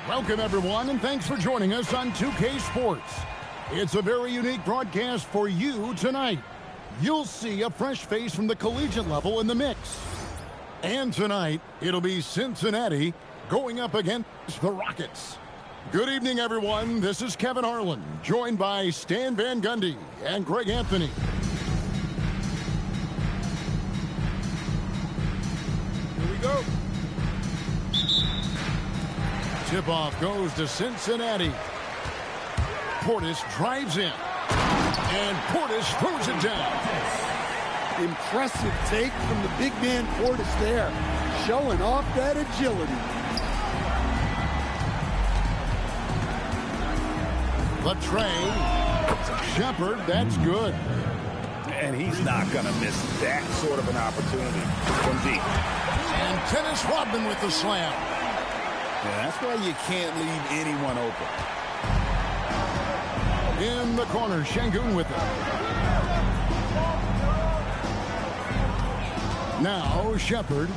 Welcome, everyone, and thanks for joining us on 2K Sports. It's a very unique broadcast for you tonight. You'll see a fresh face from the collegiate level in the mix. And tonight, it'll be Cincinnati going up against the Rockets. Good evening, everyone. This is Kevin Harlan, joined by Stan Van Gundy and Greg Anthony. Here we go. Tip-off goes to Cincinnati. Portis drives in. And Portis throws it down. Impressive take from the big man Portis there. Showing off that agility. The tray. Shepard, that's good. And he's not going to miss that sort of an opportunity from deep. And Dennis Rodman with the slam. Yeah, that's why you can't leave anyone open. In the corner, Şengün with it. Now, Shepard.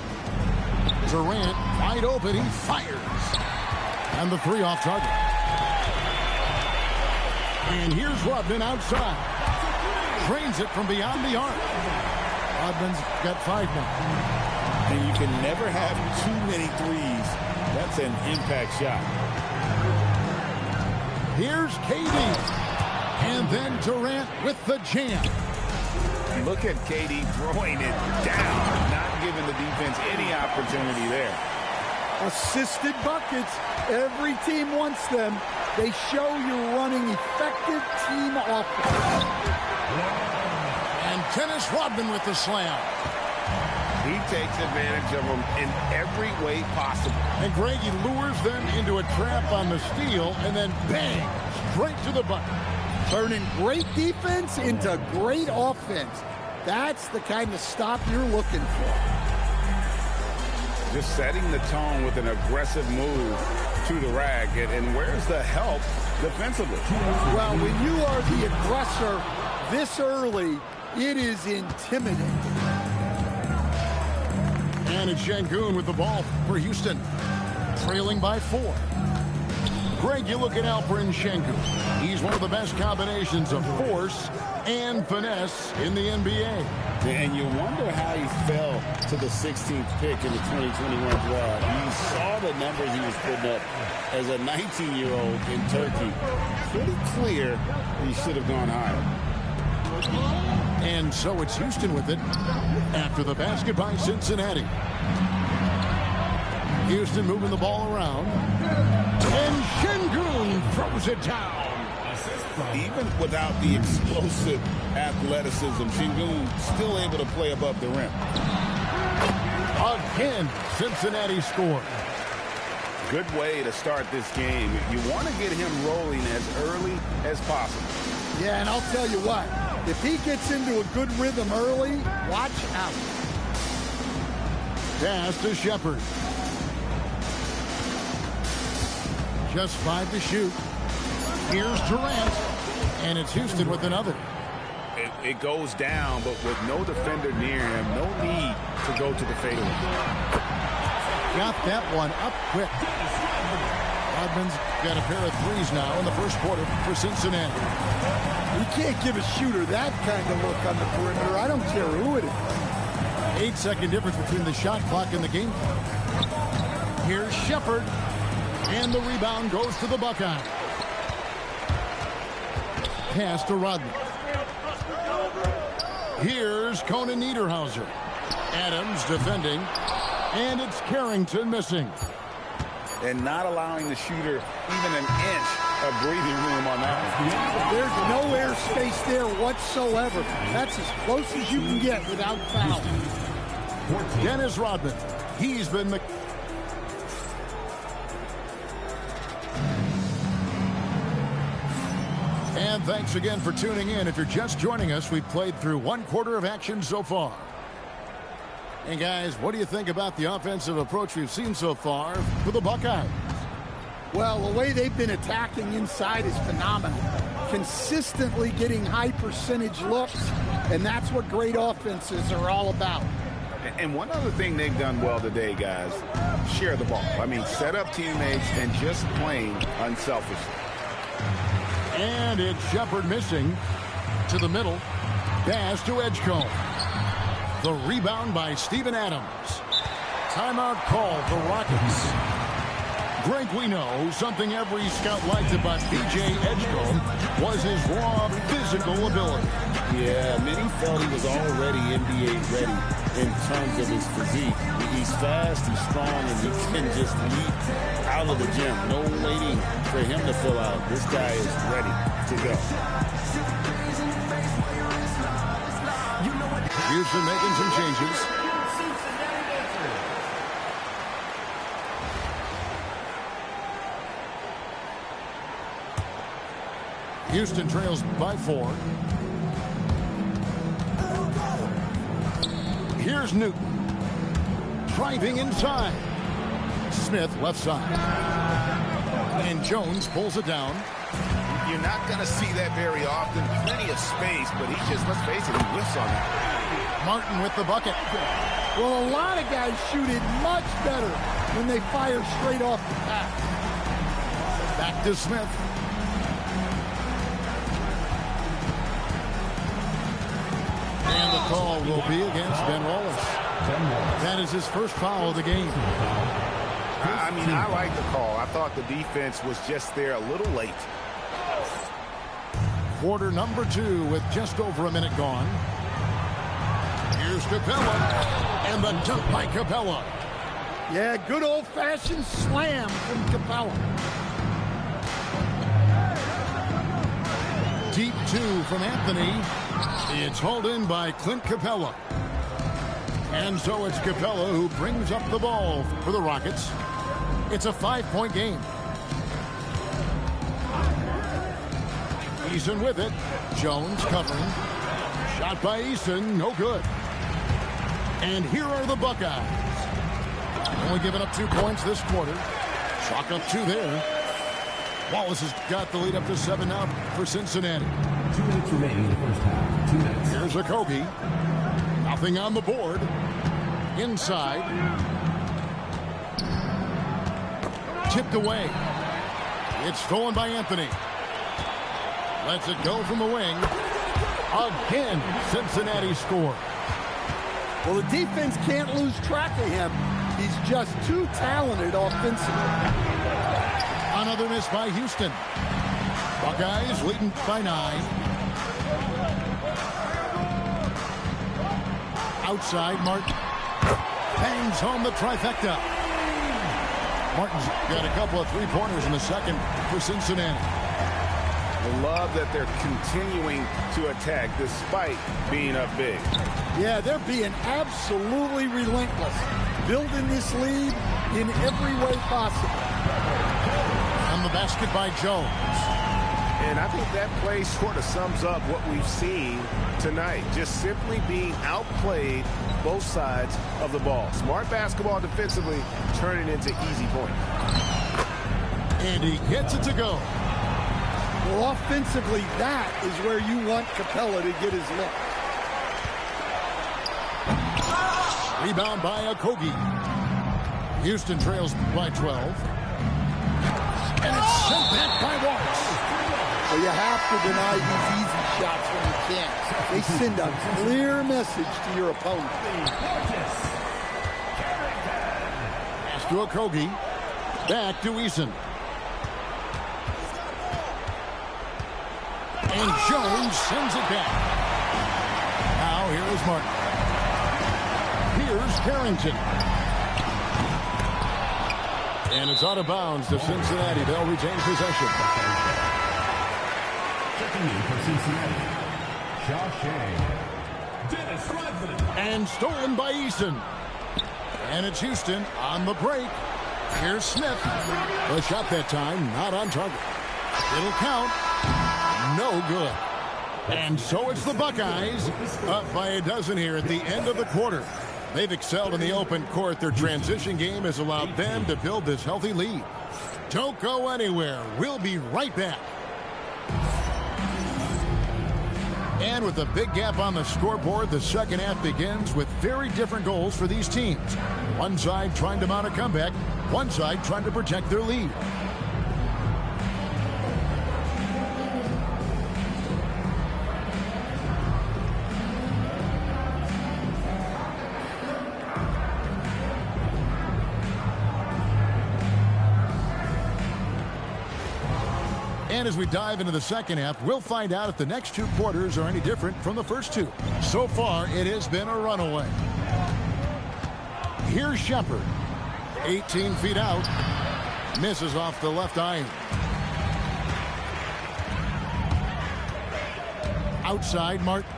Durant, wide open, he fires. And the three off target. And here's Rodman outside. Drains it from beyond the arc. Rodman's got 5 now. And you can never have too many threes. That's an impact shot. Here's KD. And then Durant with the jam. Look at KD throwing it down, not giving the defense any opportunity there. Assisted buckets. Every team wants them. They show you're running effective team offense. And Dennis Rodman with the slam. He takes advantage of them in every way possible. And Greg, he lures them into a trap on the steal, and then bang, straight to the bucket. Turning great defense into great offense. That's the kind of stop you're looking for. Just setting the tone with an aggressive move to the rack. And where's the help defensively? Well, when you are the aggressor this early, it is intimidating. And it's Şengün with the ball for Houston, trailing by 4. Greg, you look at Alperen Şengün. He's one of the best combinations of force and finesse in the NBA. And you wonder how he fell to the 16th pick in the 2021 draft. You saw the numbers he was putting up as a 19-year-old in Turkey. Pretty clear he should have gone higher. And so it's Houston with it after the basket by Cincinnati. Houston moving the ball around. And Şengün throws it down. Even without the explosive athleticism, Şengün still able to play above the rim. Again, Cincinnati scored. good way to start this game. You want to get him rolling as early as possible. Yeah, and I'll tell you what, if he gets into a good rhythm early, watch out. Pass to Shepard. Just 5 to shoot. Here's Durant, and it's Houston with another. It goes down, but with no defender near him, no need to go to the fadeaway. Got that one up quick. Rodman's got a pair of threes now in the first quarter for Cincinnati. You can't give a shooter that kind of look on the perimeter. I don't care who it is. 8-second difference between the shot clock and the game clock. Here's Shepard, and the rebound goes to the Buckeye. Pass to Rodman. Here's Conan Niederhauser. Adams defending, and it's Carrington missing. And not allowing the shooter even an inch of breathing room on that one. There's no air space there whatsoever. That's as close as you can get without foul. Dennis Rodman. He's been the... And thanks again for tuning in. If you're just joining us, we've played through 1 quarter of action so far. And guys, what do you think about the offensive approach we've seen so far for the Buckeyes? Well, the way they've been attacking inside is phenomenal. Consistently getting high percentage looks, and that's what great offenses are all about. And one other thing they've done well today, guys, share the ball. I mean, set up teammates and just playing unselfishly. And it's Shepard missing to the middle. Pass to Edgecombe. The rebound by Steven Adams. Timeout call for Rockets. Greg, we know something every scout liked about B.J. Edgecombe was his raw physical ability. Yeah, many felt he was already NBA ready in terms of his physique. He's fast, he's strong, and he can just leap out of the gym. No waiting for him to fill out. This guy is ready to go. Houston making some changes. Houston trails by 4. Here's Newton. Driving inside. Smith left side. And Jones pulls it down. You're not going to see that very often. Plenty of space, but he just, let's face it, he whiffs on that. Martin with the bucket. Well, a lot of guys shoot it much better when they fire straight off the pass. Back to Smith. And the call will be against Ben Wallace. That is his first foul of the game. I mean, I like the call. I thought the defense was just there a little late. Quarter number 2 with just over a minute gone. Here's Capella. And the dunk by Capella. Yeah, good old-fashioned slam from Capella. Deep 2 from Anthony. It's hauled in by Clint Capella. And so it's Capella who brings up the ball for the Rockets. It's a 5-point game. Eason with it. Jones covering. Shot by Eason, no good. And here are the Buckeyes. Only giving up 2 points this quarter. Chalk up 2 there. Wallace has got the lead up to 7 now for Cincinnati. 2 minutes remaining in the first half. 2 minutes. Here's Okogie. Nothing on the board. Inside. Tipped away. It's stolen by Anthony. Lets it go from the wing. Again, Cincinnati score. Well, the defense can't lose track of him. He's just too talented offensively. Another miss by Houston. Buckeyes leading by 9. Outside, Martin bangs home the trifecta. Martin's got a couple of 3-pointers in the second for Cincinnati. I love that they're continuing to attack despite being up big. Yeah, they're being absolutely relentless, building this lead in every way possible. basket by Jones. And I think that play sort of sums up what we've seen tonight. Just simply being outplayed both sides of the ball. Smart basketball defensively, turning into easy points. And he gets it to go. Well, offensively, that is where you want Capella to get his look. Rebound by Okogie. Houston trails by 12. And it's sent back by Watts. Well, you have to deny these easy shots when you can't. They send a clear message to your opponent. Pass to Okogie. Back to Eason. And Jones sends it back. Now here is Martin. Here's Carrington. And it's out of bounds to Cincinnati. They'll retain possession. Checking in for Cincinnati, Shawshank. Dennis Rodman. And stolen by Eason. And it's Houston on the break. Here's Smith. The shot that time, not on target. It'll count. No good. And so it's the Buckeyes up by a dozen here at the end of the quarter. They've excelled in the open court. Their transition game has allowed them to build this healthy lead. Don't go anywhere. We'll be right back. And with a big gap on the scoreboard, the second half begins with very different goals for these teams. One side trying to mount a comeback, one side trying to protect their lead. And as we dive into the second half, we'll find out if the next two quarters are any different from the first two. So far, it has been a runaway. Here's Shepard. 18 feet out. Misses off the left iron. Outside, Martin.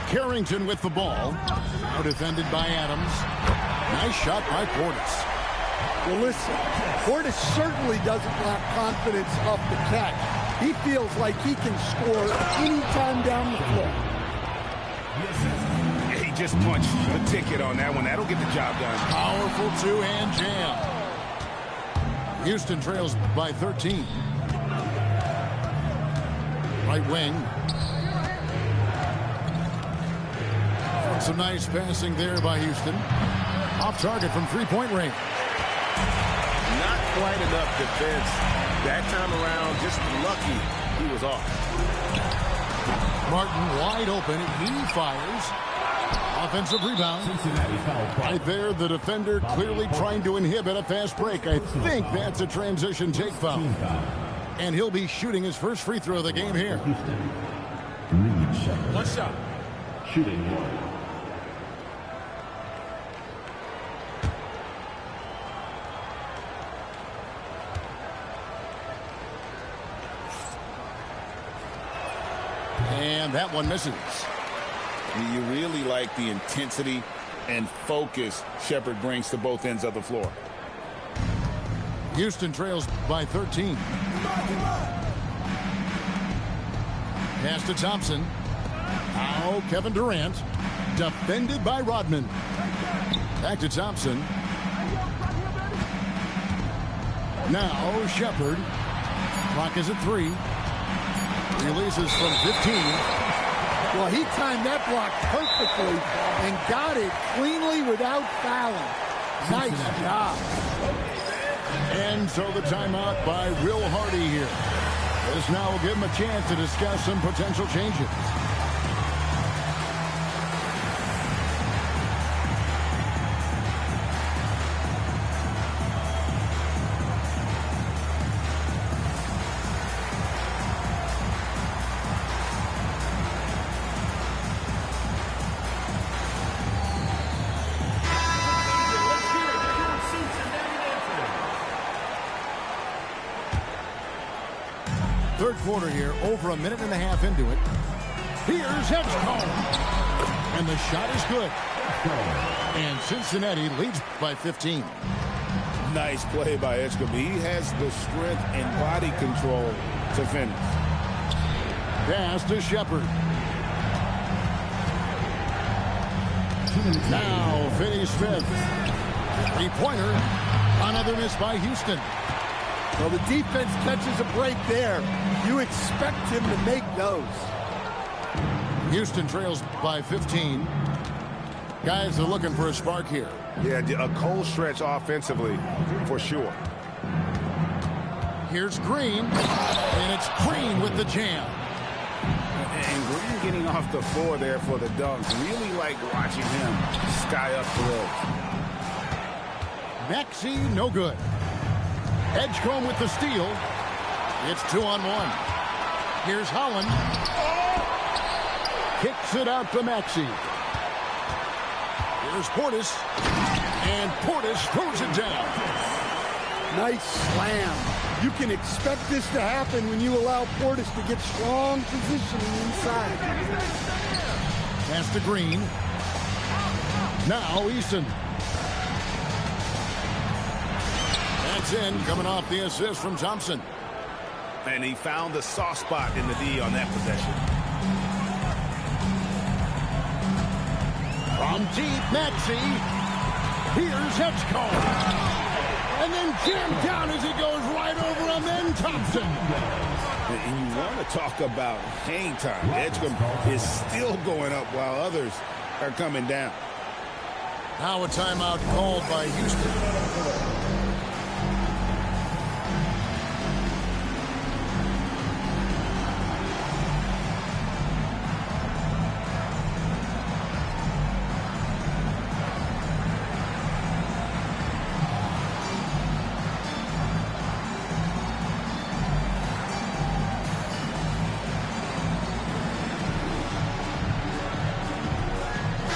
Carrington with the ball. Now defended by Adams. Nice shot by Portis. Well, listen, Portis certainly doesn't lack confidence off the catch. He feels like he can score anytime down the floor. Yeah, he just punched the ticket on that one. That'll get the job done. Powerful two-hand jam. Houston trails by 13. Right wing. Some nice passing there by Houston. Off target from three-point range. Not quite enough defense that time around. Just lucky he was off. Martin wide open. He fires. Offensive rebound. Right there, the defender clearly trying to inhibit a fast break. I think that's a transition take foul. And he'll be shooting his first free throw of the game here. What's up? Shooting one. And that one misses. You really like the intensity and focus Shepard brings to both ends of the floor. Houston trails by 13. Pass to Thompson. Now Kevin Durant. Defended by Rodman. Back to Thompson. Now Shepard. Clock is at 3. Releases from 15. Well, he timed that block perfectly and got it cleanly without fouling. Nice job. And so the timeout by Will Hardy here. This now will give him a chance to discuss some potential changes. Third quarter here, over a minute and a half into it. Here's Edgecombe. And the shot is good. And Cincinnati leads by 15. Nice play by Edgecombe. He has the strength and body control to finish. Pass to Shepard. Now Ps5. Three-pointer. Another miss by Houston. Well, the defense catches a break there. You expect him to make those. Houston trails by 15. Guys are looking for a spark here. Yeah, a cold stretch offensively, for sure. Here's Green, and it's Green with the jam. And Green getting off the floor there for the dunk. Really like watching him sky up the road. Maxey, no good. Edgecombe with the steal. It's 2-on-1. Here's Holland. Kicks it out to Maxey. Here's Portis. And Portis throws it down. Nice slam. You can expect this to happen when you allow Portis to get strong positioning inside. Pass to Green. Now Easton. That's in, coming off the assist from Thompson. And he found the soft spot in the D on that possession. From deep, Maxey. Here's Edgecombe. And then jammed down as he goes right over him, then Thompson. And you want to talk about hang time. Edgecombe is still going up while others are coming down. Now a timeout called by Houston.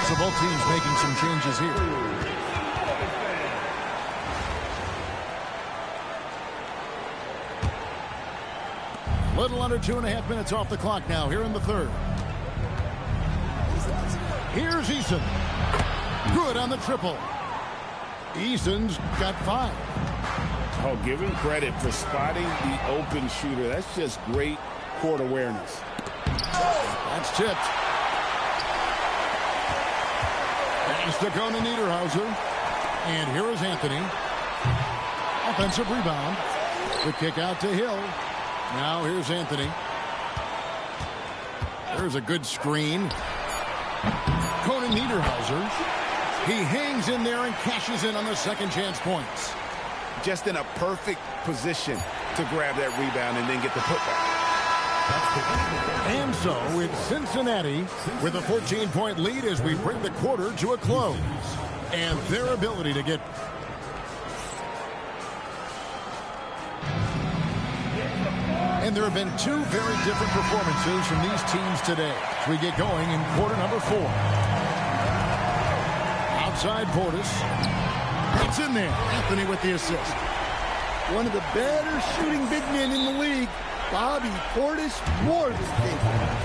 So both teams making some changes here. Little under 2.5 minutes off the clock now here in the third. Here's Eason. Good on the triple. Eason's got 5. Oh, give him credit for spotting the open shooter. That's just great court awareness. That's tipped. Pass to Conan Niederhauser. And here is Anthony. Offensive rebound. The kick out to Hill. Now here's Anthony. There's a good screen. Conan Niederhauser. He hangs in there and cashes in on the second chance points. Just in a perfect position to grab that rebound and then get the putback. And so it's Cincinnati with a 14-point lead as we bring the quarter to a close. And their ability to get... And there have been 2 very different performances from these teams today as we get going in quarter number 4. Outside Portis. It's in there. Anthony with the assist. One of the better shooting big men in the league. Bobby Portis, more than capable.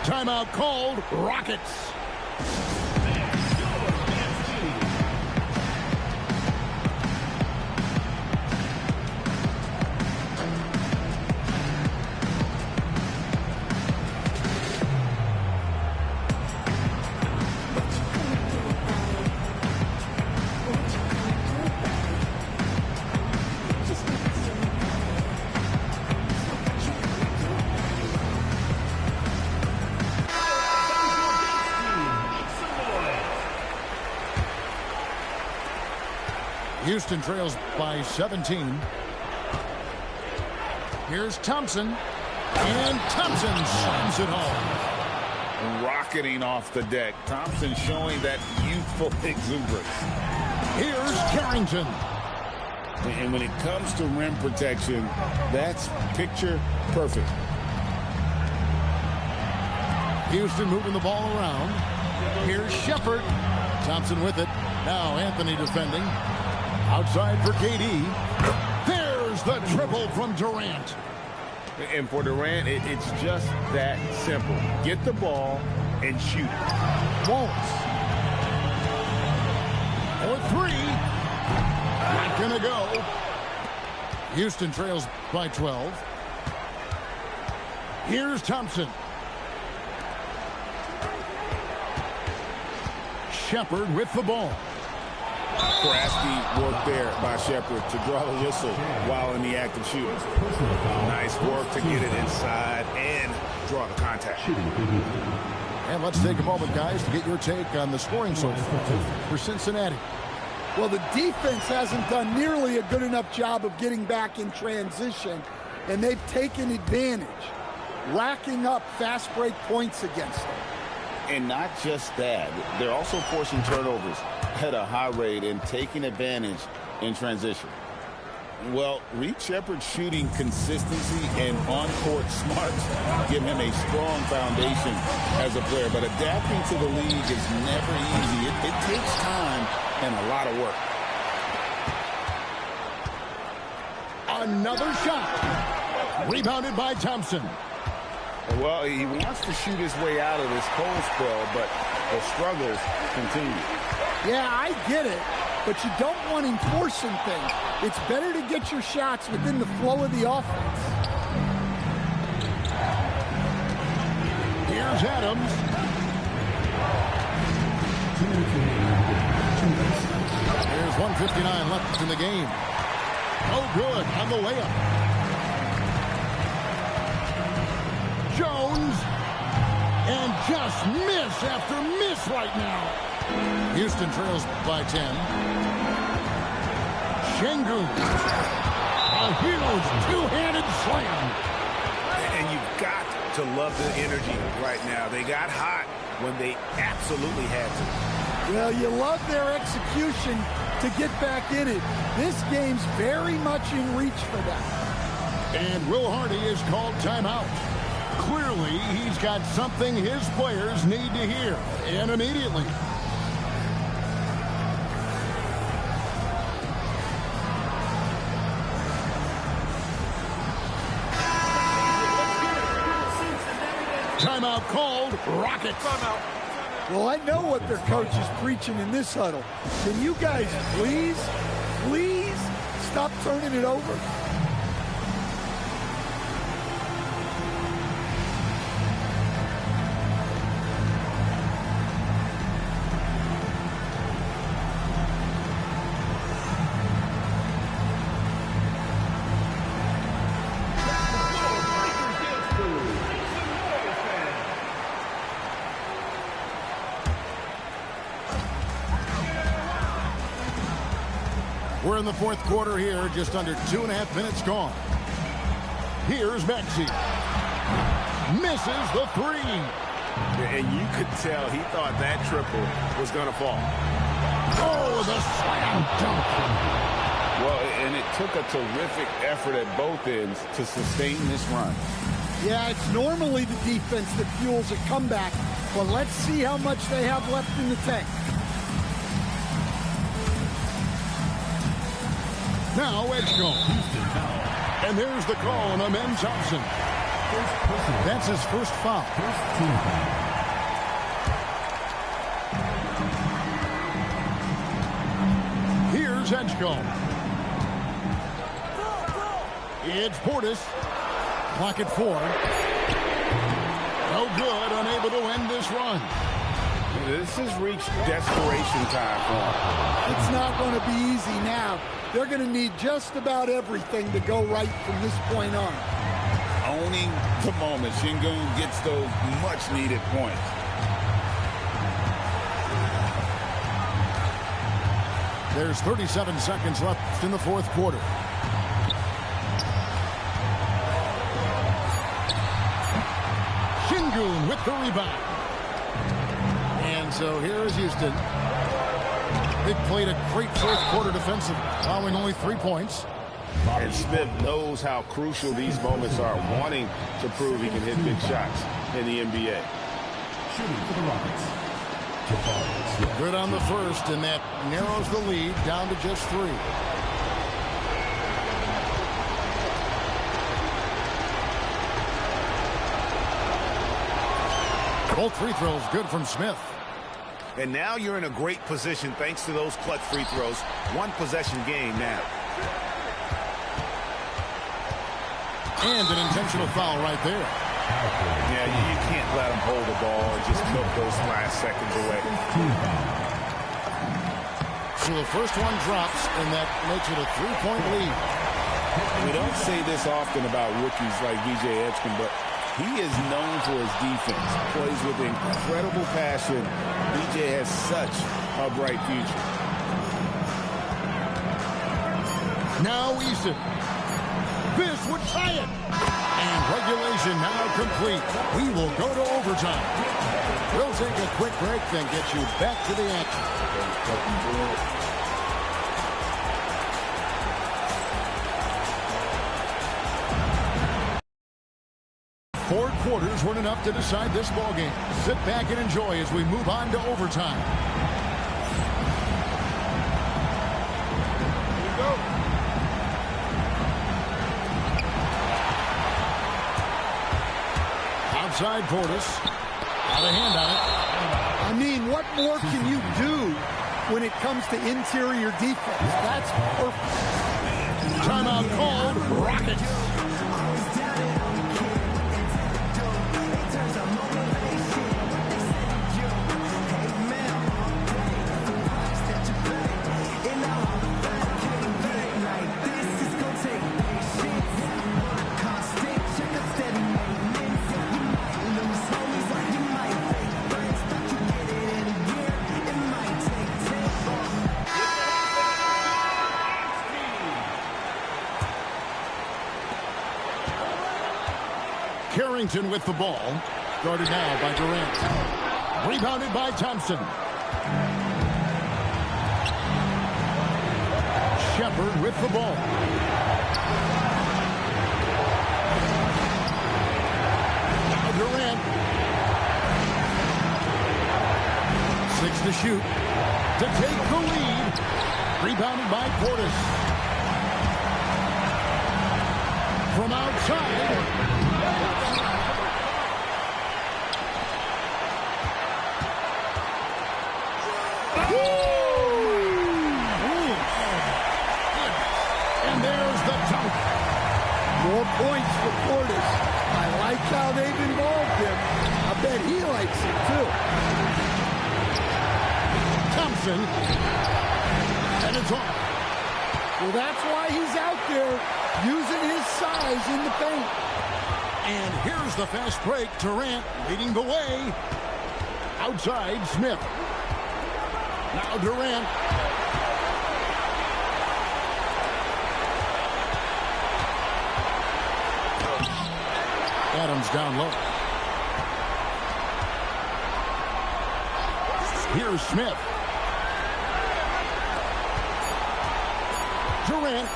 Timeout called. Rockets. Houston trails by 17. Here's Thompson. And Thompson slams it home. Rocketing off the deck. Thompson showing that youthful exuberance. Here's Carrington. And when it comes to rim protection, that's picture perfect. Houston moving the ball around. Here's Shepard. Thompson with it. Now Anthony defending. Outside for KD. There's the triple from Durant. And for Durant, it's just that simple. Get the ball and shoot it. Wallace. For 3. Not gonna go. Houston trails by 12. Here's Thompson. Shepard with the ball. Crafty work there by Shepard to draw the whistle while in the act of shooting. Nice work to get it inside and draw the contact. And let's take a moment, guys, to get your take on the scoring so far for Cincinnati. Well, the defense hasn't done nearly a good enough job of getting back in transition, and they've taken advantage, racking up fast break points against them. And not just that, they're also forcing turnovers at a high rate and taking advantage in transition. Well, Reed Shepard's shooting consistency and on-court smarts give him a strong foundation as a player, but adapting to the league is never easy. It takes time and a lot of work. Another shot. Rebounded by Thompson. Well, he wants to shoot his way out of this cold spell, but the struggles continue. Yeah, I get it, but you don't want him forcing things. It's better to get your shots within the flow of the offense. Here's Adams. There's 1:59 left in the game. Oh, good on the layup. Jones. And just miss after miss right now. Houston trails by 10. Şengün. A huge two-handed slam. And you've got to love the energy right now. They got hot when they absolutely had to. Well, you love their execution to get back in it. This game's very much in reach for them. And Will Hardy is called timeout. Clearly, he's got something his players need to hear, and immediately. Timeout called. Rockets. Timeout. Well, I know what their coach is preaching in this huddle. Can you guys please stop turning it over? We're in the fourth quarter here, just under 2.5 minutes gone. Here's Maxey. Misses the three. And you could tell he thought that triple was going to fall. Oh, the slam dunk. Well, and it took a terrific effort at both ends to sustain this run. Yeah, it's normally the defense that fuels a comeback, but let's see how much they have left in the tank. Now Edgecombe. And there's the call on Amen Thompson. That's his first foul. Here's Edgecombe. It's Portis. Clock at 4. No good, unable to end this run. This has reached desperation time for them. It's not going to be easy now. They're going to need just about everything to go right from this point on. Owning the moment. Şengün gets those much-needed points. There's 37 seconds left in the fourth quarter. Şengün with the rebound. And so here is Houston. They played a great fourth quarter defensively, allowing only 3 points. And Smith knows how crucial these moments are, wanting to prove he can hit big shots in the NBA. Shooting for the Rockets. Good on the first, and that narrows the lead down to just 3. Both free throws good from Smith. And now you're in a great position thanks to those clutch free throws. One possession game now. And an intentional foul right there. Yeah, you can't let them hold the ball and just milk those last seconds away. So the first one drops, and that makes it a 3-point lead. We don't say this often about rookies like V.J. Edgecombe, but he is known for his defense. Plays with incredible passion. V.J. has such a bright future. Now Eason. This would tie it. And regulation now complete. We will go to overtime. We'll take a quick break, then get you back to the action. 4 quarters weren't enough to decide this ballgame. Sit back and enjoy as we move on to overtime. Here we go. Outside Portis. Out of hand on it. I mean, what more can you do when it comes to interior defense? That's perfect. Timeout called. Rockets. Carrington with the ball. Guarded now by Durant. Rebounded by Thompson. Shepard with the ball. Now Durant. 6 to shoot. To take the lead. Rebounded by Portis. From outside. And there's the dunk. More points for Portis. I like how they've involved him. I bet he likes it too. Thompson. And it's off. Well, that's why he's out there using his size in the paint. And here's the fast break. Durant leading the way. Outside, Smith. Now Durant. Adams down low. Here's Smith. Durant.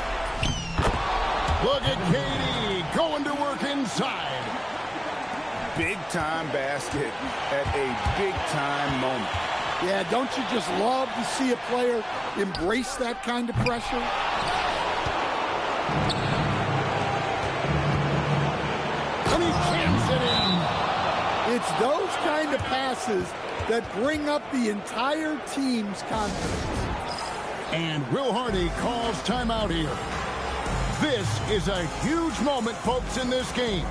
Look at Katie going to work inside. Big-time basket at a big-time moment. Yeah, don't you just love to see a player embrace that kind of pressure? And he jams it in. It's those kind of passes that bring up the entire team's confidence. And Will Hardy calls timeout here. This is a huge moment, folks, in this game.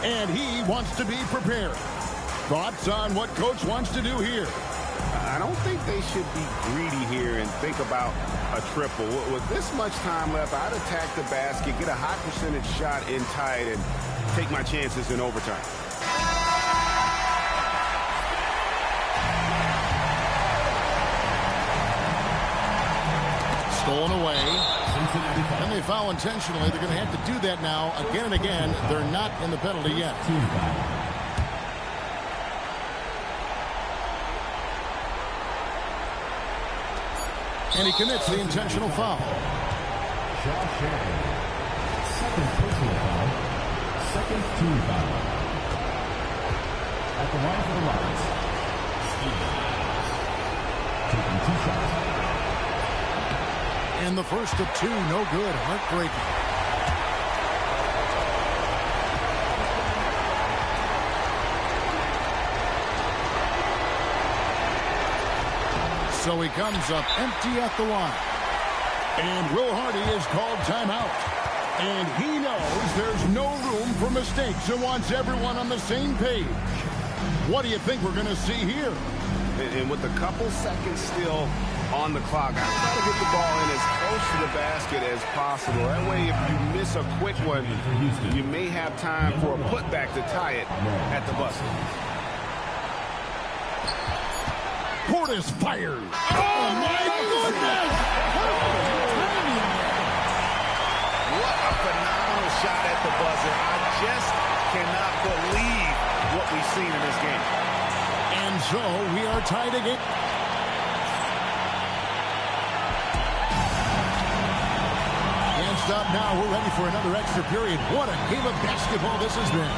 And he wants to be prepared. Thoughts on what Coach wants to do here? I don't think they should be greedy here and think about a triple. With this much time left, I'd attack the basket, get a high percentage shot in tight, and take my chances in overtime. Stolen away. And they foul intentionally. They're going to have to do that now again and again. They're not in the penalty yet. And he commits the intentional foul. Second personal foul. Second team foul. At the line for the Rockets. Taking 2 shots. And the first of 2, no good. Heartbreaking. So he comes up empty at the line. And Will Hardy is called timeout. And he knows there's no room for mistakes and wants everyone on the same page. What do you think we're going to see here? And with a couple seconds still on the clock, I try to get the ball in as close to the basket as possible. That way, if you miss a quick one, you may have time for a putback to tie it at the buzzer. Portis fires. Oh, my goodness! What a phenomenal shot at the buzzer. I just cannot believe what we've seen in this game. And so we are tied again. Can't stop now. We're ready for another extra period. What a game of basketball this has been.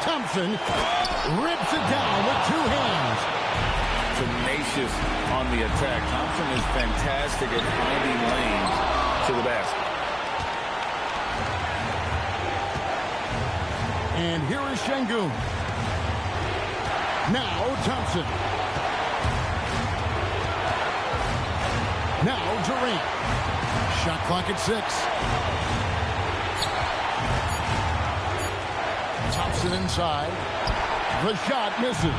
Thompson rips it down with two hands. Tenacious on the attack. Thompson is fantastic at finding lanes to the basket. And here is Şengün. Now Thompson. Now Durant. Shot clock at 6. Thompson inside. The shot misses.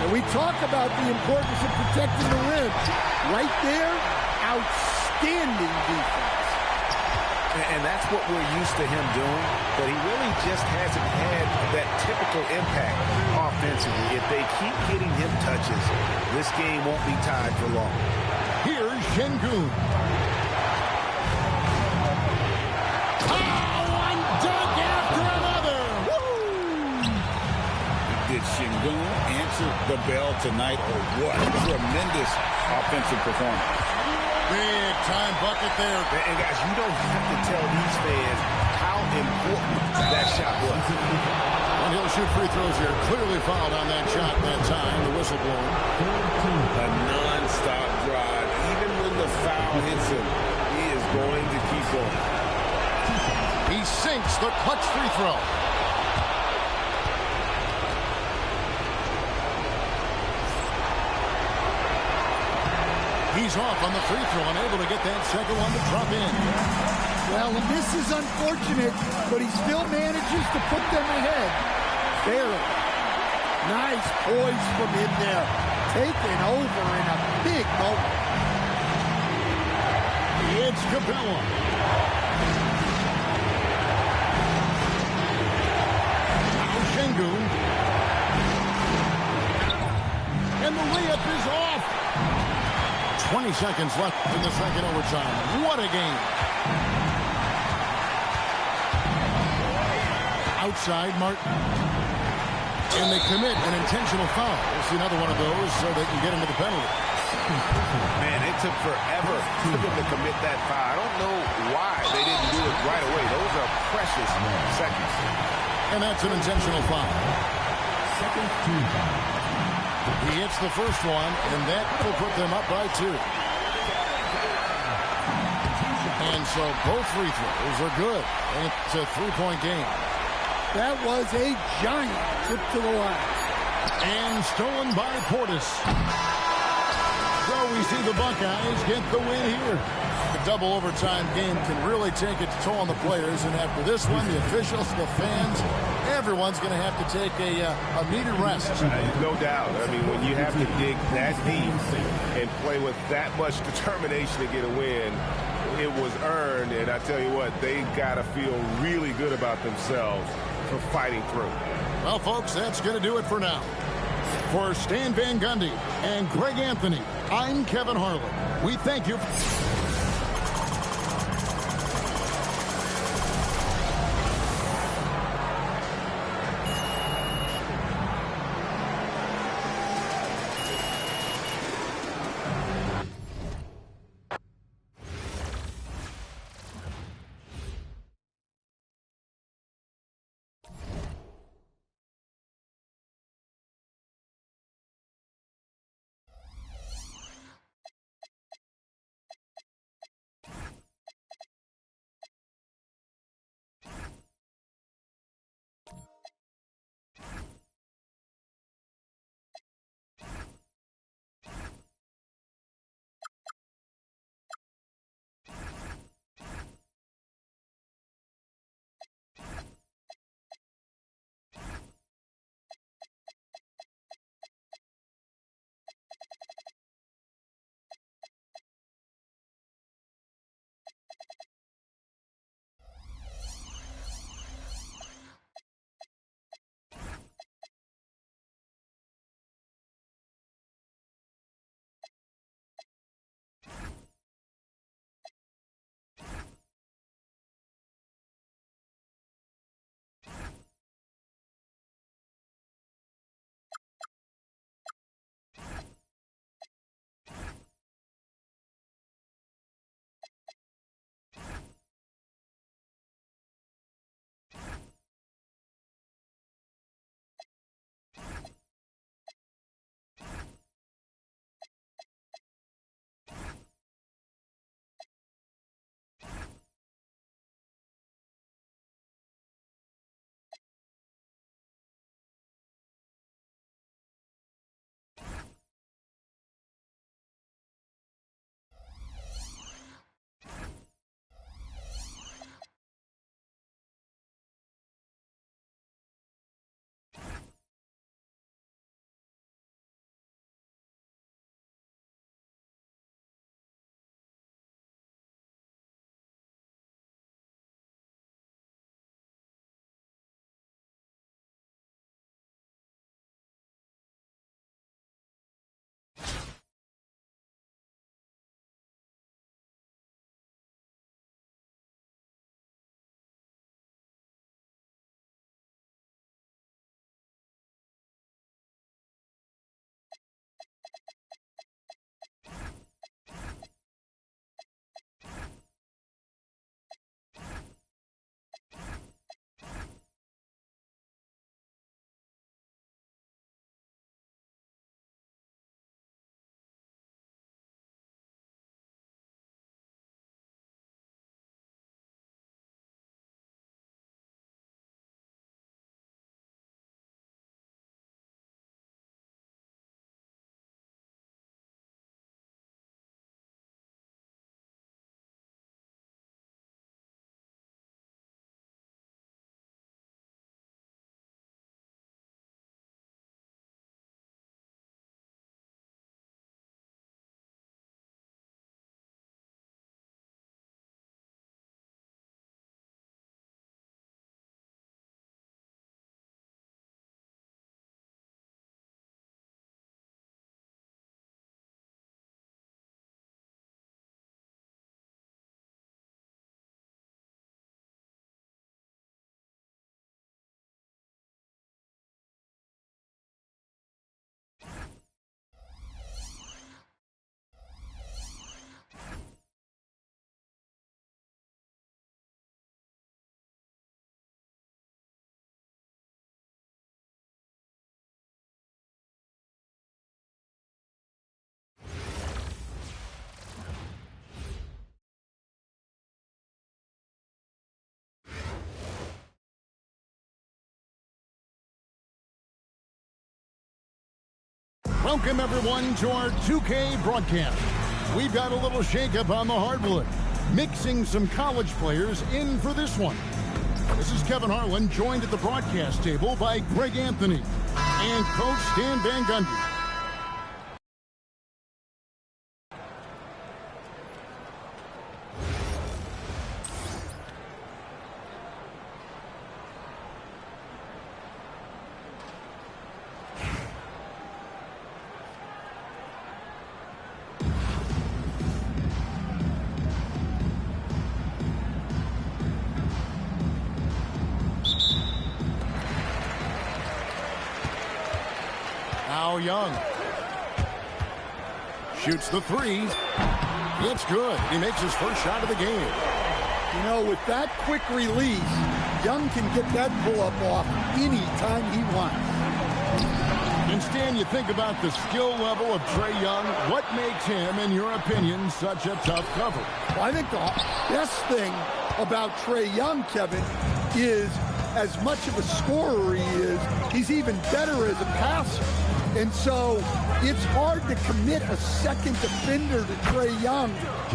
And we talk about the importance of protecting the rim. Right there, outstanding defense. And that's what we're used to him doing, but he really just hasn't had that typical impact offensively. If they keep getting him touches, this game won't be tied for long. Here's Şengün. Did Şengün answer the bell tonight, or what? Tremendous offensive performance. Big time bucket there. And guys, you don't have to tell these fans how important that shot was. And he'll shoot free throws here. Clearly fouled on that shot that time. The whistle blowing. A non-stop drive. Even when the foul hits him, he is going to keep going. He sinks the clutch free throw. He's off on the free throw, unable to get that second one to drop in. Well, and this is unfortunate, but he still manages to put them ahead. Barely. Nice poise from him there. Taken over in a big moment. It's Capella. Now Şengün. And the layup is off. 20 seconds left in the second overtime. What a game. Outside, Martin. And they commit an intentional foul. We'll see another one of those so they can get into the penalty. Man, it took forever for them to commit that foul. I don't know why they didn't do it right away. Those are precious seconds. And that's an intentional foul. Second team foul. He hits the first one, and that will put them up by 2. And so both free throws are good. And it's a 3-point game. That was a giant trip to the line. And stolen by Portis. So we see the Buckeyes get the win here. The double overtime game can really take its toll on the players. And after this one, the officials, the fans, everyone's going to have to take a needed rest. No doubt. I mean, when you have to dig that deep and play with that much determination to get a win, it was earned. And I tell you what, they got to feel really good about themselves for fighting through. Well, folks, that's going to do it for now. For Stan Van Gundy and Greg Anthony, I'm Kevin Harlan. We thank you. Welcome, everyone, to our 2K broadcast. We've got a little shakeup on the hardwood, mixing some college players in for this one. This is Kevin Harlan, joined at the broadcast table by Greg Anthony and Coach Stan Van Gundy. Now Young shoots the three. It's good. He makes his first shot of the game. You know, with that quick release, Young can get that pull-up off anytime he wants. And Stan, you think about the skill level of Trae Young. What makes him, in your opinion, such a tough cover? Well, I think the best thing about Trae Young, Kevin, is as much of a scorer he is, he's even better as a passer. And so it's hard to commit a second defender to Trae Young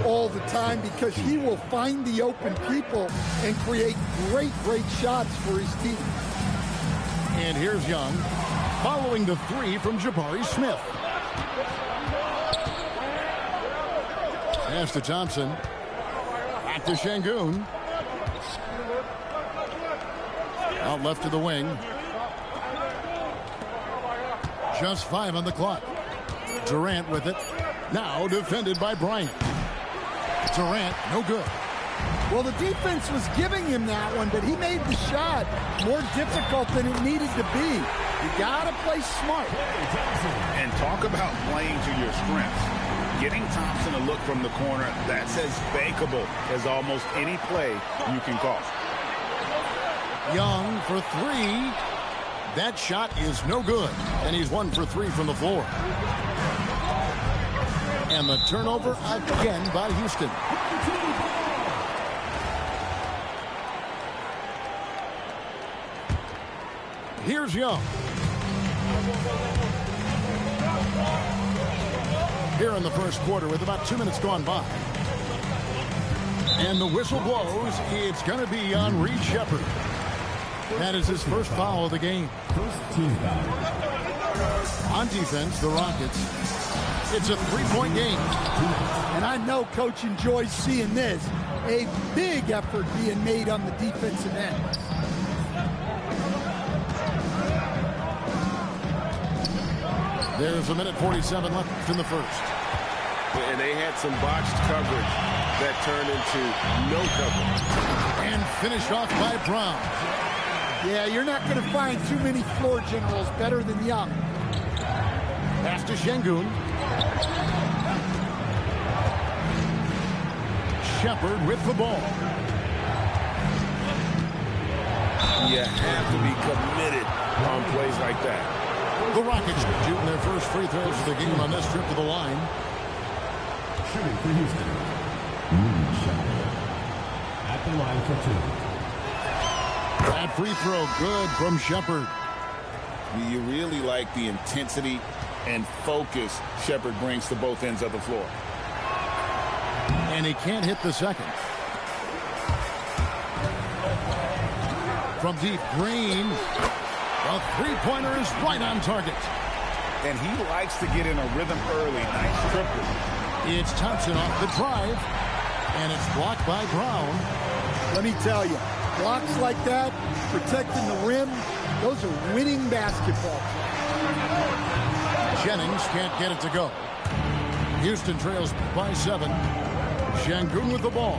all the time because he will find the open people and create great shots for his team. And here's Young following the three from Jabari Smith. Pass to Thompson. Back to Şengün. Out left to the wing. Just 5 on the clock. Durant with it. Now defended by Bryant. Durant, no good. Well, the defense was giving him that one, but he made the shot more difficult than it needed to be. You got to play smart. And talk about playing to your strengths. Getting Thompson a look from the corner, that's as bankable as almost any play you can call. Young for three. That shot is no good, and he's 1 for 3 from the floor. And the turnover again by Houston. Here's Young. Here in the first quarter with about 2 minutes gone by. And the whistle blows. It's going to be on Reed Sheppard. That is his first foul of the game. First team foul. On defense, the Rockets. It's a 3-point game. And I know Coach enjoys seeing this. A big effort being made on the defensive end. There's 1:47 left in the first. And they had some botched coverage that turned into no coverage. And finished off by Brown. Yeah, you're not going to find too many floor generals better than Young. Pass to Şengün. Sheppard with the ball. You have to be committed on plays like that. The Rockets shooting their first free throws of the game on this trip to the line. Shooting for Houston. At the line for 2. That free throw good from Sheppard. You really like the intensity and focus Sheppard brings to both ends of the floor. And he can't hit the second. From deep, Green. A three-pointer is right on target. And he likes to get in a rhythm early. Nice triple. It's Thompson off the drive. And it's blocked by Brown. Let me tell you, blocks like that, protecting the rim, those are winning basketball. Jennings can't get it to go. Houston trails by 7. Şengün with the ball.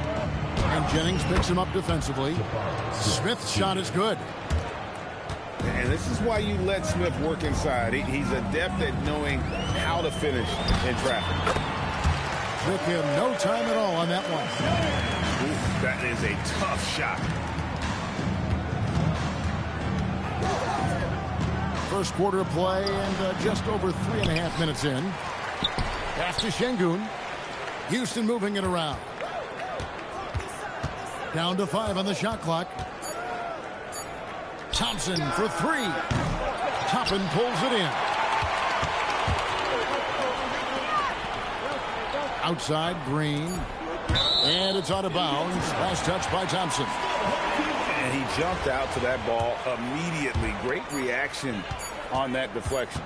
And Jennings picks him up defensively. Smith's shot is good. And this is why you let Smith work inside. He's adept at knowing how to finish in traffic. Took him no time at all on that one. Ooh, that is a tough shot. First quarter of play and just over 3.5 minutes in. Pass to Şengün. Houston moving it around. Down to 5 on the shot clock. Thompson for 3. Toppin pulls it in. Outside, Green. And it's out of bounds. Last touch by Thompson. And he jumped out to that ball immediately. Great reaction on that deflection.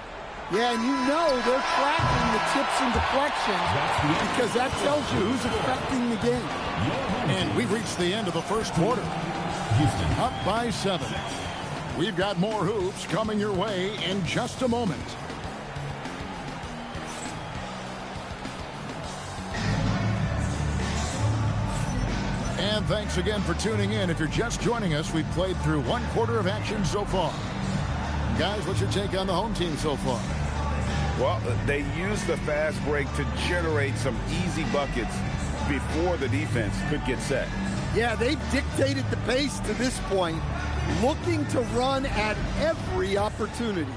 Yeah, and you know they're tracking the tips and deflections because that tells you who's affecting the game. And we've reached the end of the first quarter. Houston Up by 7. We've got more hoops coming your way in just a moment. And thanks again for tuning in. If you're just joining us, we've played through one quarter of action so far. Guys, what's your take on the home team so far? Well, they used the fast break to generate some easy buckets before the defense could get set. Yeah, they've dictated the pace to this point, looking to run at every opportunity.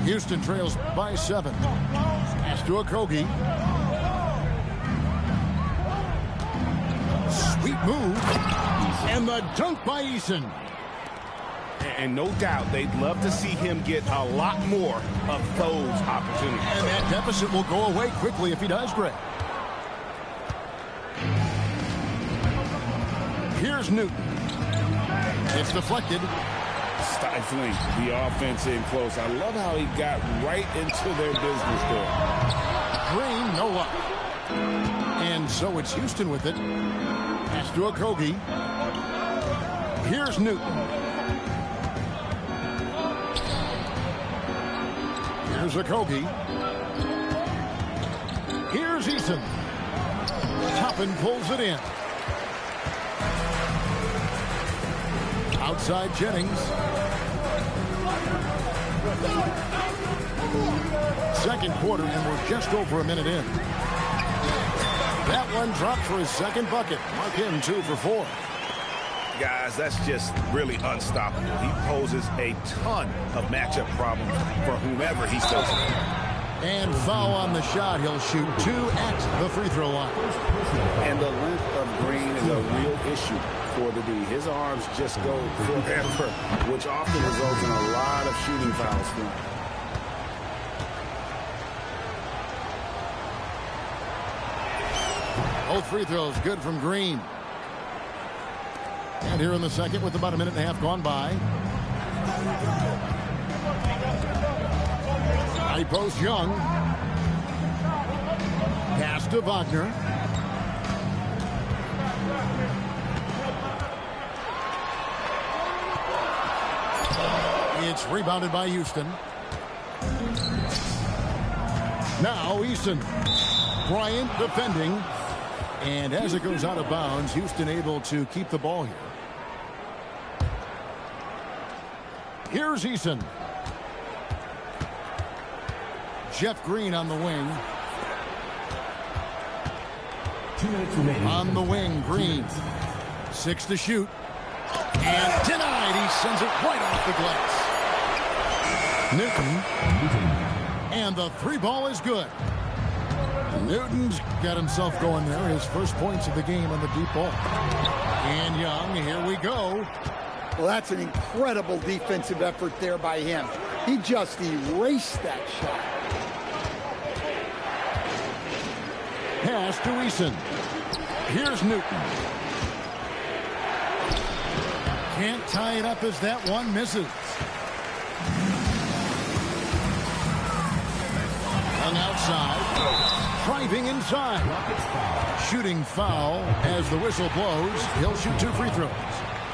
Houston trails by 7. Pass to Okogie. Sweet move. And the dunk by Eason. And no doubt they'd love to see him get a lot more of those opportunities. And that deficit will go away quickly if he does, Greg. Here's Newton. It's deflected. Stifling the offense in close. I love how he got right into their business there. Green, no luck. And so it's Houston with it. Pass to Okogie. Here's Newton. Here's Okogie. Here's Eason. Toppin pulls it in. Outside Jennings. Second quarter, and we're just over a minute in. That one dropped for his second bucket. Mark him 2 for 4. Guys, that's just really unstoppable. He poses a ton of matchup problems for whomever he's facing. And foul on the shot. He'll shoot 2 at the free throw line. And the length of Green is a real issue for the D. His arms just go forever, which often results in a lot of shooting fouls for him. Both free throws good from Green. And here in the second with about a minute and a half gone by. High post Young. Pass to Wagner. It's rebounded by Houston. Now Eason. Bryant defending. And as it goes out of bounds, Houston able to keep the ball here. Here's Eason. Jeff Green on the wing. 2 minutes remaining. On the wing, Green. 6 to shoot. And denied. He sends it right off the glass. Newton. And the 3 ball is good. Newton's got himself going there. His first points of the game on the deep ball. And Young, here we go. Well, that's an incredible defensive effort there by him. He just erased that shot. Pass to Eason. Here's Newton. Can't tie it up as that one misses. And outside. Driving inside. Shooting foul as the whistle blows. He'll shoot 2 free throws.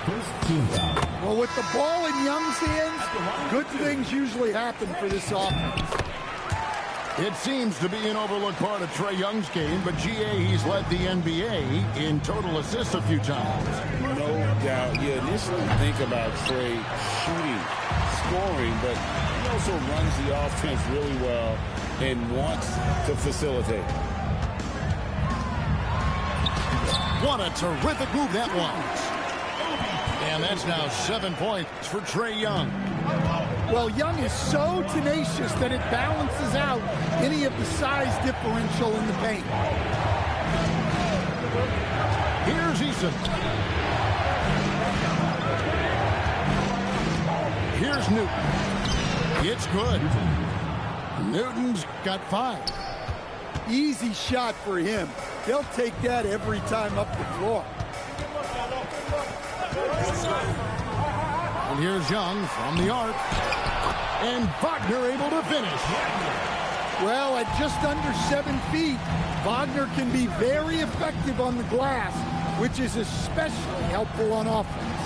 First team foul. Well, with the ball in Young's hands, good things usually happen for this offense. It seems to be an overlooked part of Trae Young's game, but GA, he's led the NBA in total assists a few times. No doubt. You initially think about Trae shooting, scoring, but he also runs the offense really well and wants to facilitate. What a terrific move that was. And that's now 7 points for Trae Young. Well, Young is so tenacious that it balances out any of the size differential in the paint. Here's Eason. Here's Newton. It's good. Newton's got 5. Easy shot for him. They'll take that every time up the floor. And here's Young from the arc. And Wagner able to finish. Well, at just under 7 feet, Wagner can be very effective on the glass, which is especially helpful on offense.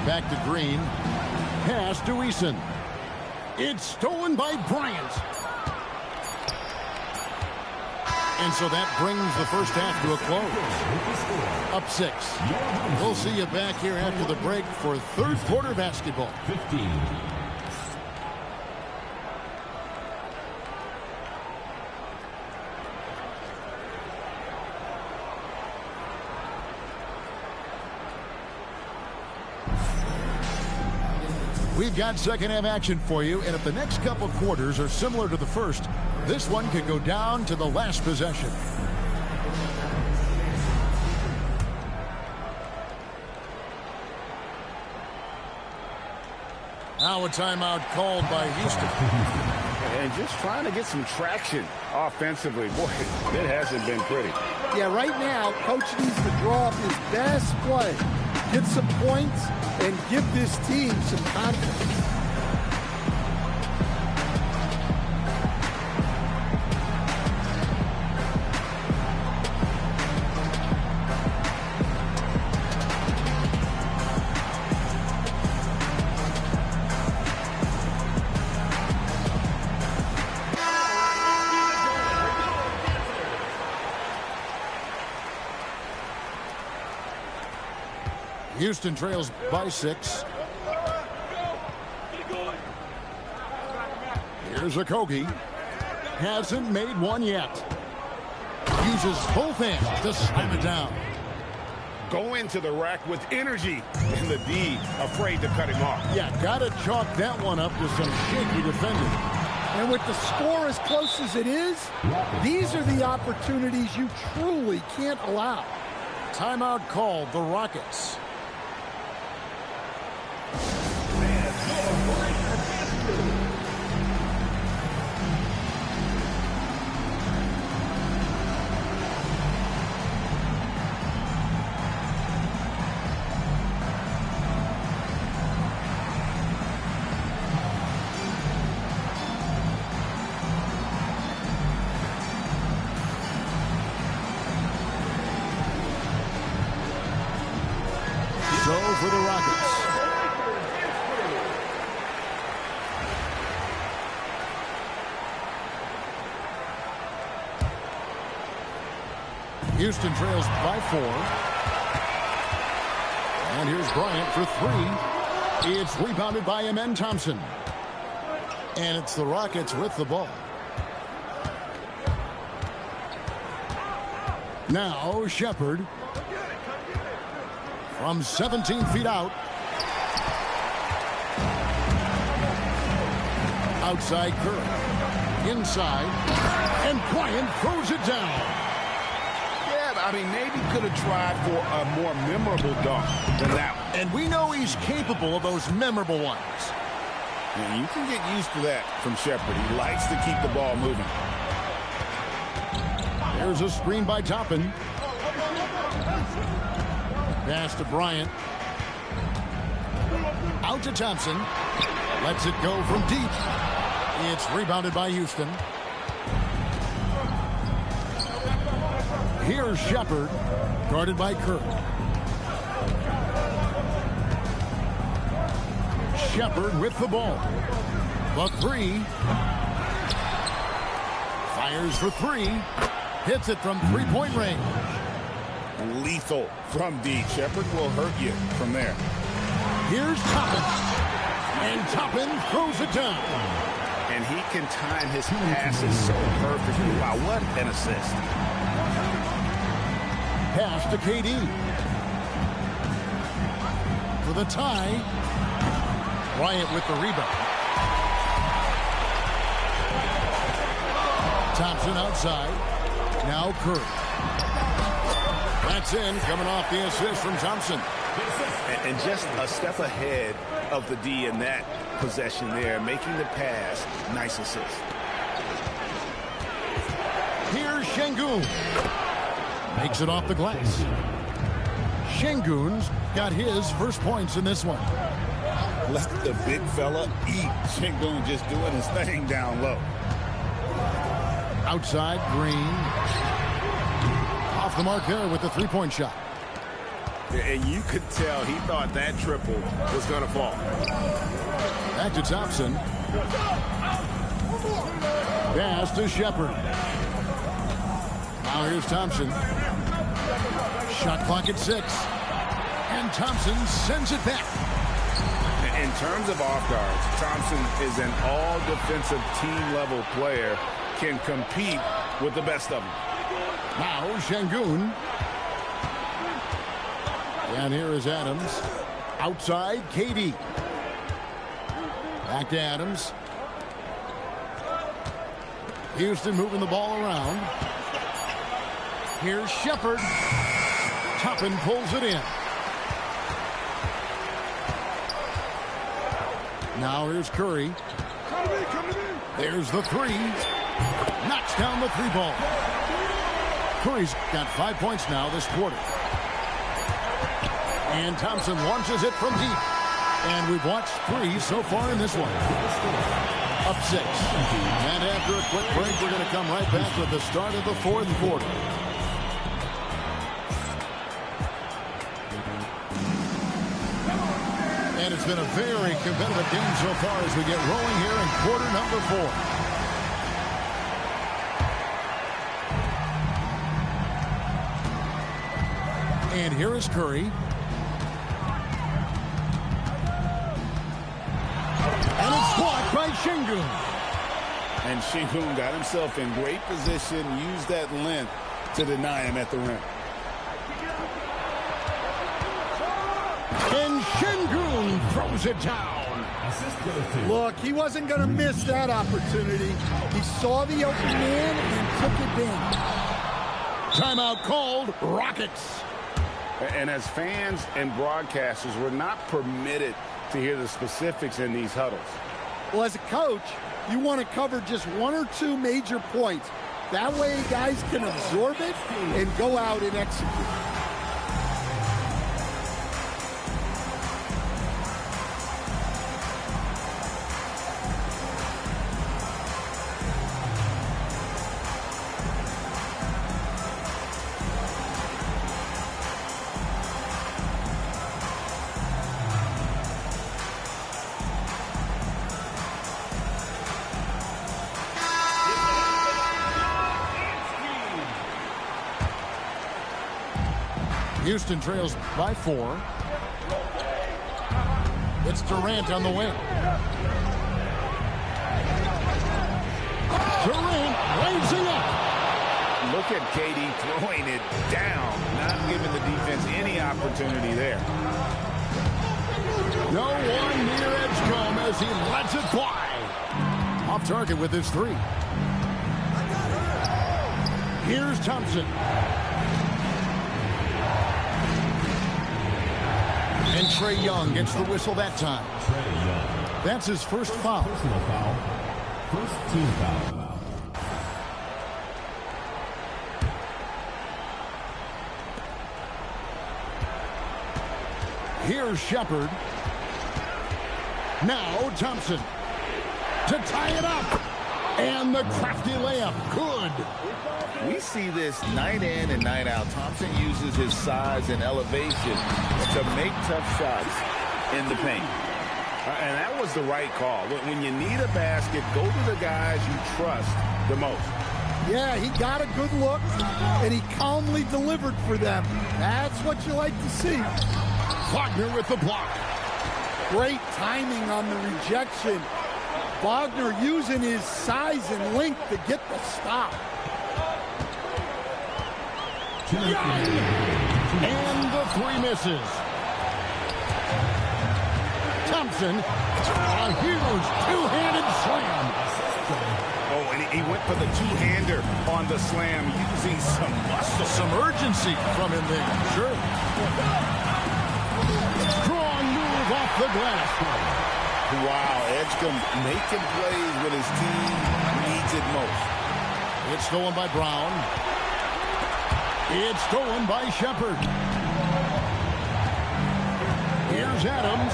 Back to Green. Pass to Eason. It's stolen by Bryant. And so that brings the first half to a close. Up 6. We'll see you back here after the break for third quarter basketball. 15. We've got second half action for you, and if the next couple quarters are similar to the first, this one could go down to the last possession. Now a timeout called by Houston. And just trying to get some traction offensively. Boy, it hasn't been pretty. Yeah, right now, Coach needs to draw up his best play, get some points, and give this team some confidence. Houston trails by 6. Here's Okogie. Hasn't made one yet. Uses both hands to slam it down. Go into the rack with energy, and the D afraid to cut him off. Yeah, gotta chalk that one up to some shaky defending. And with the score as close as it is, these are the opportunities you truly can't allow. Timeout called the Rockets. So for the Rockets. Houston trails by 4. And here's Bryant for 3. It's rebounded by Amen Thompson. And it's the Rockets with the ball. Now Shepard. From 17 feet out. Outside Curry. Inside. And Bryant throws it down. Yeah, I mean, maybe could have tried for a more memorable dunk than that one. And we know he's capable of those memorable ones. And you can get used to that from Shepard. He likes to keep the ball moving. There's a screen by Toppin. Pass to Bryant. Out to Thompson. Lets it go from deep. It's rebounded by Houston. Here's Shepard. Guarded by Kirk. Shepard with the ball. The 3. Fires for 3. Hits it from three-point range. Lethal from deep. Shepard will hurt you from there. Here's Toppin. And Toppin throws it down. And he can time his passes so perfectly. Wow, what an assist. Pass to KD. For the tie. Bryant with the rebound. Thompson outside. Now Curry. That's in, coming off the assist from Thompson. And just a step ahead of the D in that possession there, making the pass. Nice assist. Here's Şengün. Makes it off the glass. Şengün's got his first points in this one. Let the big fella eat. Şengün just doing his thing down low. Outside, Green. Off the mark there with the three-point shot. And you could tell he thought that triple was going to fall. Back to Thompson. Pass to Shepard. Now here's Thompson. Shot clock at 6. And Thompson sends it back. In terms of off guards, Thompson is an all-defensive team-level player, can compete with the best of them. Now Şengün. And here is Adams. Outside, KD. Back to Adams. Houston moving the ball around. Here's Shepard. Toppin pulls it in. Now here's Curry. There's the three. Knocks down the three ball. Curry's got 5 points now this quarter. And Thompson launches it from deep. And we've watched 3 so far in this one. Up 6. And after a quick break, we're going to come right back with the start of the fourth quarter. And it's been a very competitive game so far as we get rolling here in quarter number 4. And here is Curry. And it's blocked by Şengün. And Şengün got himself in great position, used that length to deny him at the rim. And Şengün throws it down. Look, he wasn't going to miss that opportunity. He saw the open man and took advantage. Timeout called. Rockets. And as fans and broadcasters, we're not permitted to hear the specifics in these huddles. Well, as a coach, you want to cover just 1 or 2 major points. That way guys can absorb it and go out and execute. Houston trails by 4. It's Durant on the wing. Durant raising up. Look at KD throwing it down, not giving the defense any opportunity there. No one near Edgecombe as he lets it fly. Off target with his 3. Here's Thompson. And Trae Young gets the whistle that time. That's his first foul. Personal foul. First team foul. Here's Shepard. Now Thompson to tie it up. And the crafty layup. Good. We see this night in and night out. Thompson uses his size and elevation to make tough shots in the paint. And that was the right call. When you need a basket, go to the guys you trust the most. Yeah, he got a good look, and he calmly delivered for them. That's what you like to see. Wagner with the block. Great timing on the rejection. Wagner using his size and length to get the stop. And the 3 misses. Thompson, a huge 2-handed slam. Oh, and He went for the two-hander on the slam, using some muscle. Some urgency from him there. Sure. Strong move off the glass. Wow, Edgecombe making plays when his team needs it most. It's stolen by Brown. It's stolen by Shepard. Here's Adams.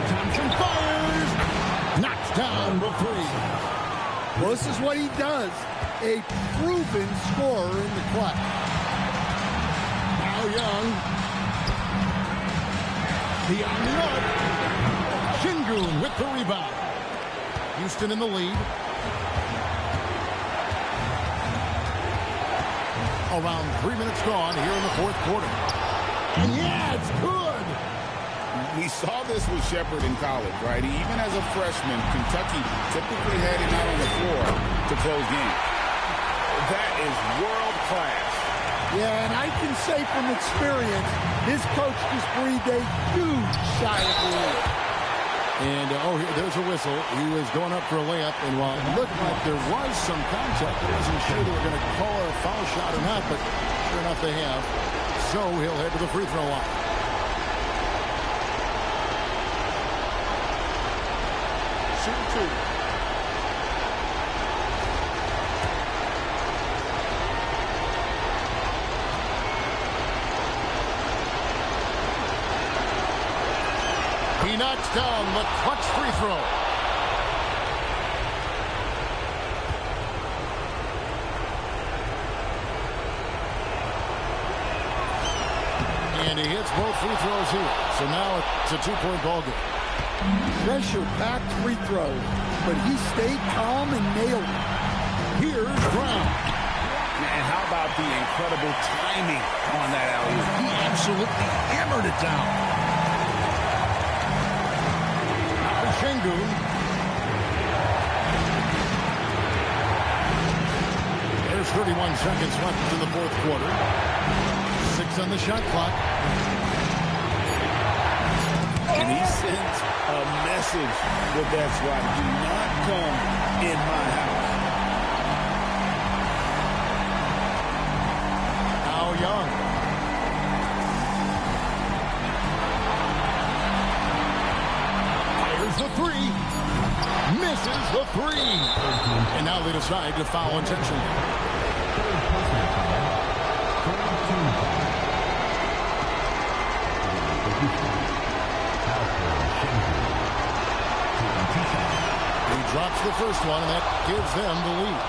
Thompson fires. Knocks down the three. Well, this is what he does. A proven scorer in the clutch. Now Young. Beyond the arc. Şengün with the rebound. Houston in the lead. Around 3 minutes gone here in the fourth quarter. And yeah, it's good. We saw this with Shepard in college, right? Even as a freshman, Kentucky typically had him out on the floor to close games. That is world class. Yeah, and I can say from experience, his coach just breathed a huge sigh of relief. And, there's a whistle. He was going up for a layup, and while it looked like there was some contact, I wasn't sure they were going to call a foul shot or not, but sure enough they have. So he'll head to the free throw line. Shoot two. He knocks down the clutch free throw. And he hits both free throws here. So now it's a two-point ball game. Pressure-packed free throws, but he stayed calm and nailed it. Here's Brown. And how about the incredible timing on that alley-oop? He absolutely hammered it down. Şengün. There's 31 seconds left in the fourth quarter. 6 on the shot clock. And he sent a message with that swat. Do not come in my house. Now Young. The three. Misses the three. And now they decide to foul intentionally. He drops the first one, and that gives them the lead.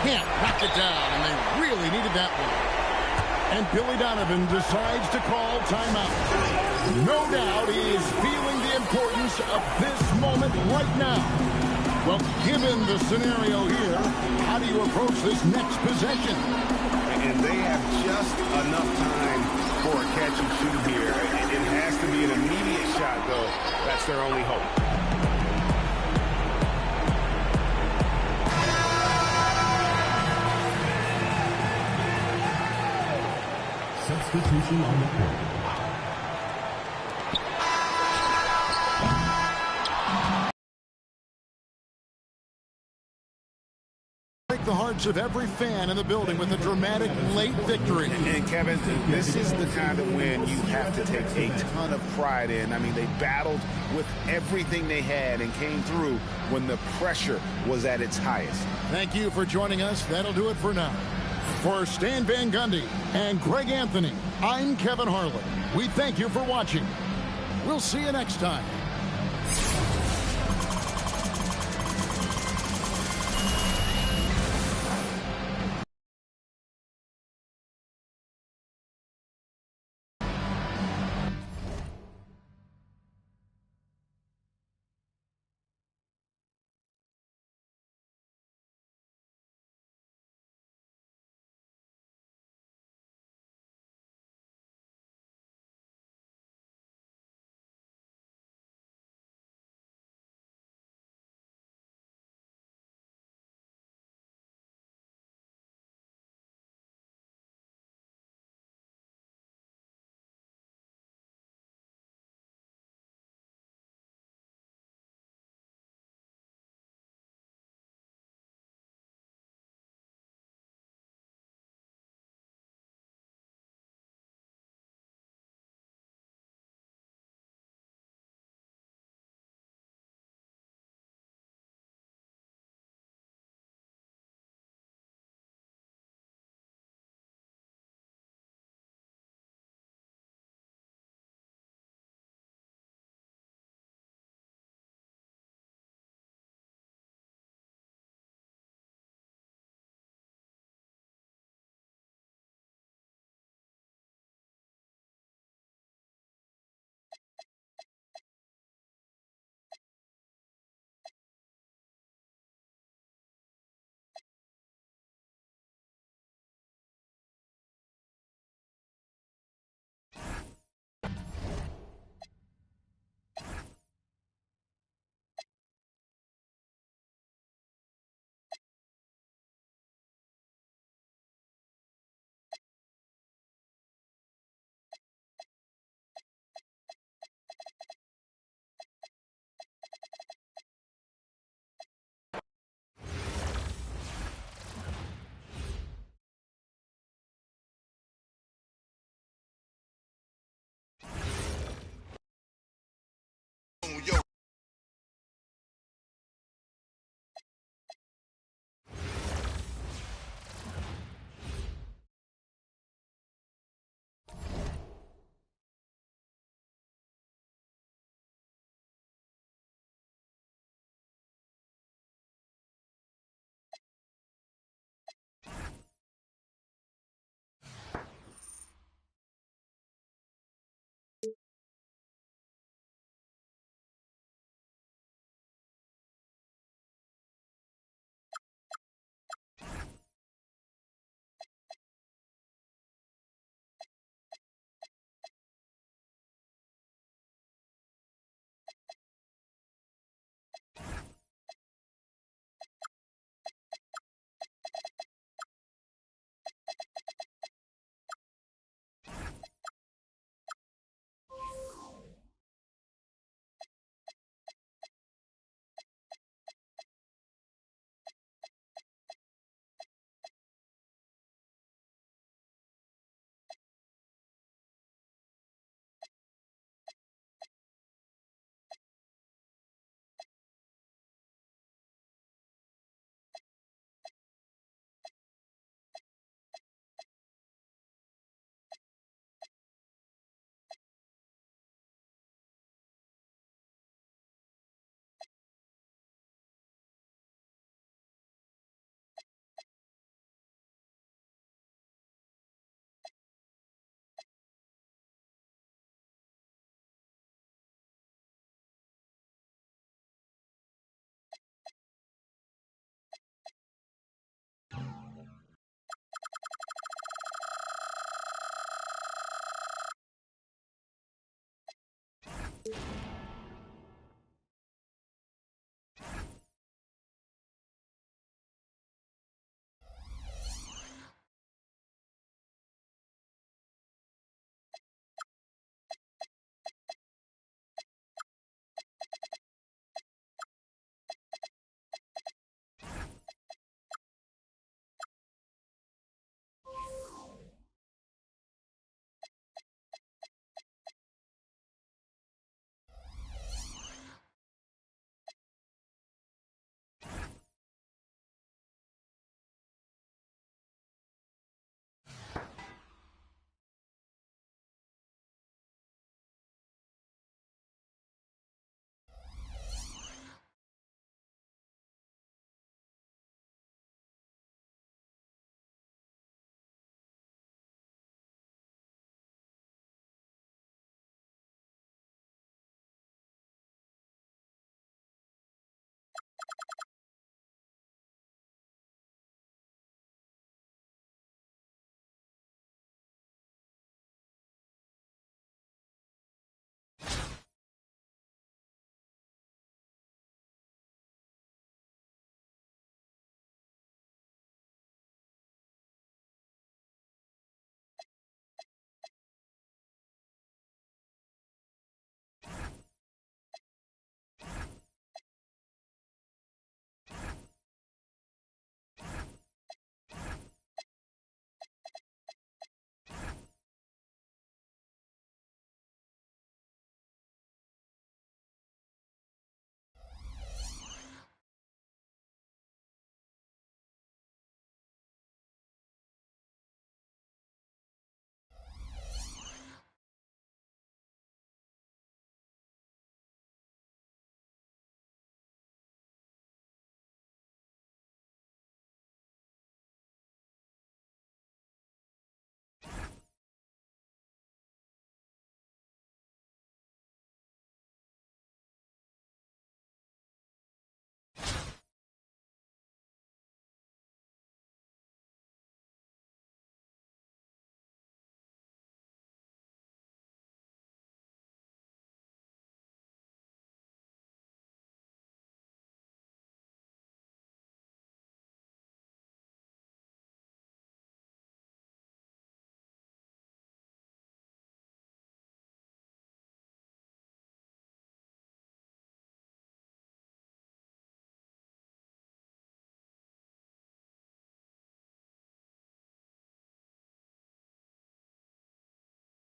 Can't knock it down, and they really needed that one. And Billy Donovan decides to call timeout. No doubt he is feeling the importance of this moment right now. Well, given the scenario here, how do you approach this next possession? And they have just enough time for a catch and shoot here. It has to be an immediate shot, though. That's their only hope. Substitution on the court. Break the hearts of every fan in the building with a dramatic late victory. And Kevin, this is the kind of win you have to take a ton of pride in. I mean, they battled with everything they had and came through when the pressure was at its highest. Thank you for joining us. That'll do it for now. For Stan Van Gundy and Greg Anthony, I'm Kevin Harlan. We thank you for watching. We'll see you next time.